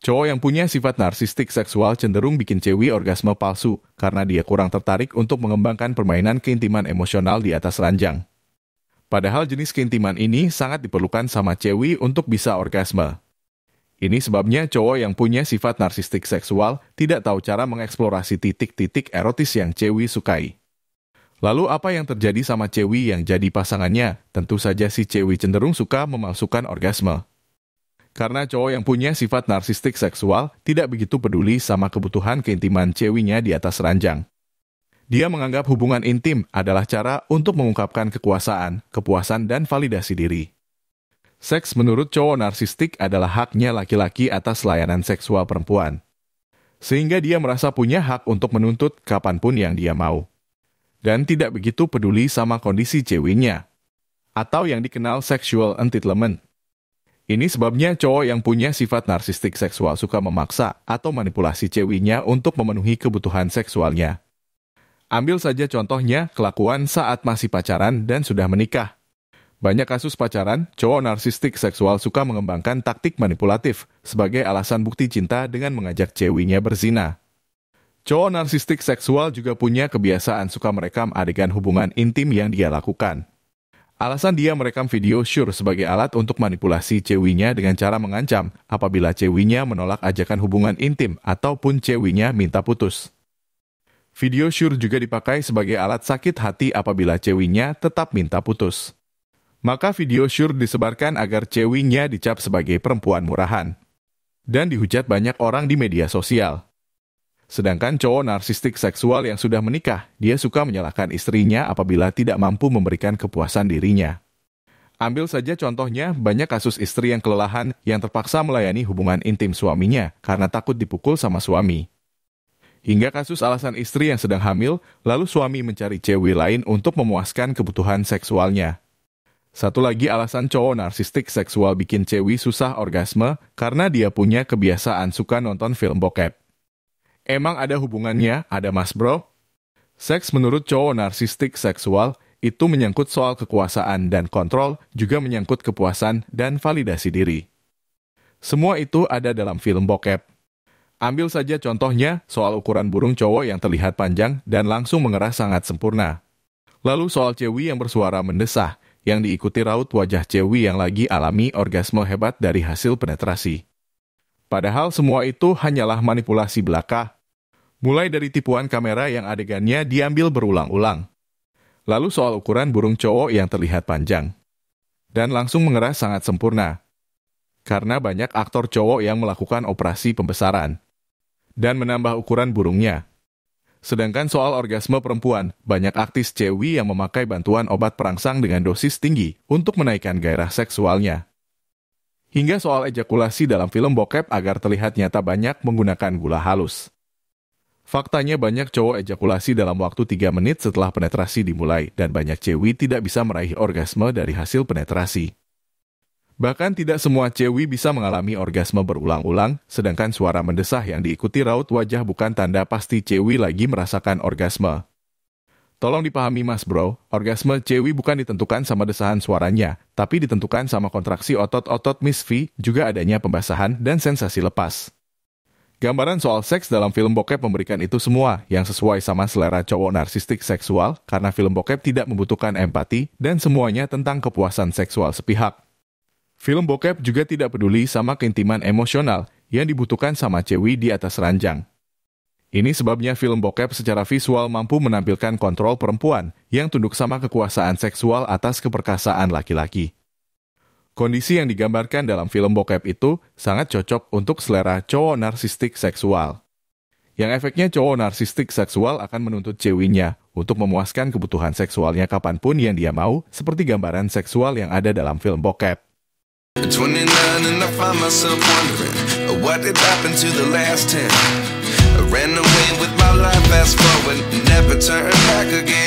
Cowok yang punya sifat narsistik seksual cenderung bikin cewek orgasme palsu karena dia kurang tertarik untuk mengembangkan permainan keintiman emosional di atas ranjang. Padahal jenis keintiman ini sangat diperlukan sama cewek untuk bisa orgasme. Ini sebabnya cowok yang punya sifat narsistik seksual tidak tahu cara mengeksplorasi titik-titik erotis yang cewek sukai. Lalu apa yang terjadi sama cewek yang jadi pasangannya? Tentu saja si cewek cenderung suka memalsukan orgasme. Karena cowok yang punya sifat narsistik seksual tidak begitu peduli sama kebutuhan keintiman ceweknya di atas ranjang. Dia menganggap hubungan intim adalah cara untuk mengungkapkan kekuasaan, kepuasan, dan validasi diri. Seks menurut cowok narsistik adalah haknya laki-laki atas layanan seksual perempuan. Sehingga dia merasa punya hak untuk menuntut kapanpun yang dia mau. Dan tidak begitu peduli sama kondisi ceweknya. Atau yang dikenal sexual entitlement. Ini sebabnya cowok yang punya sifat narsistik seksual suka memaksa atau manipulasi ceweknya untuk memenuhi kebutuhan seksualnya. Ambil saja contohnya kelakuan saat masih pacaran dan sudah menikah. Banyak kasus pacaran, cowok narsistik seksual suka mengembangkan taktik manipulatif sebagai alasan bukti cinta dengan mengajak ceweknya berzina. Cowok narsistik seksual juga punya kebiasaan suka merekam adegan hubungan intim yang dia lakukan. Alasan dia merekam video syur sebagai alat untuk manipulasi ceweknya dengan cara mengancam apabila ceweknya menolak ajakan hubungan intim ataupun ceweknya minta putus. Video syur juga dipakai sebagai alat sakit hati apabila ceweknya tetap minta putus. Maka video syur disebarkan agar ceweknya dicap sebagai perempuan murahan. Dan dihujat banyak orang di media sosial. Sedangkan cowok narsistik seksual yang sudah menikah, dia suka menyalahkan istrinya apabila tidak mampu memberikan kepuasan dirinya. Ambil saja contohnya, banyak kasus istri yang kelelahan yang terpaksa melayani hubungan intim suaminya karena takut dipukul sama suami. Hingga kasus alasan istri yang sedang hamil, lalu suami mencari cewek lain untuk memuaskan kebutuhan seksualnya. Satu lagi alasan cowok narsistik seksual bikin cewek susah orgasme karena dia punya kebiasaan suka nonton film bokep. Emang ada hubungannya, ada mas bro? Seks menurut cowok narsistik seksual itu menyangkut soal kekuasaan dan kontrol, juga menyangkut kepuasan dan validasi diri. Semua itu ada dalam film bokep. Ambil saja contohnya soal ukuran burung cowok yang terlihat panjang dan langsung mengeras sangat sempurna. Lalu soal cewek yang bersuara mendesah, yang diikuti raut wajah cewek yang lagi alami orgasme hebat dari hasil penetrasi. Padahal semua itu hanyalah manipulasi belaka. Mulai dari tipuan kamera yang adegannya diambil berulang-ulang. Lalu soal ukuran burung cowok yang terlihat panjang. Dan langsung mengeras sangat sempurna. Karena banyak aktor cowok yang melakukan operasi pembesaran. Dan menambah ukuran burungnya. Sedangkan soal orgasme perempuan, banyak artis cewek yang memakai bantuan obat perangsang dengan dosis tinggi untuk menaikkan gairah seksualnya. Hingga soal ejakulasi dalam film bokep agar terlihat nyata banyak menggunakan gula halus. Faktanya banyak cowok ejakulasi dalam waktu 3 menit setelah penetrasi dimulai dan banyak cewek tidak bisa meraih orgasme dari hasil penetrasi. Bahkan tidak semua cewek bisa mengalami orgasme berulang-ulang, sedangkan suara mendesah yang diikuti raut wajah bukan tanda pasti cewek lagi merasakan orgasme. Tolong dipahami mas bro, orgasme cewek bukan ditentukan sama desahan suaranya, tapi ditentukan sama kontraksi otot-otot Miss V, juga adanya pembasahan dan sensasi lepas. Gambaran soal seks dalam film bokep memberikan itu semua yang sesuai sama selera cowok narsistik seksual karena film bokep tidak membutuhkan empati dan semuanya tentang kepuasan seksual sepihak. Film bokep juga tidak peduli sama keintiman emosional yang dibutuhkan sama cewek di atas ranjang. Ini sebabnya film bokep secara visual mampu menampilkan kontrol perempuan yang tunduk sama kekuasaan seksual atas keperkasaan laki-laki. Kondisi yang digambarkan dalam film bokep itu sangat cocok untuk selera cowok narsistik seksual. Yang efeknya cowok narsistik seksual akan menuntut ceweknya untuk memuaskan kebutuhan seksualnya kapanpun yang dia mau, seperti gambaran seksual yang ada dalam film bokep. 29 and I find myself wondering what did happen to the last 10. I ran away with my life, fast forward, never turn back again.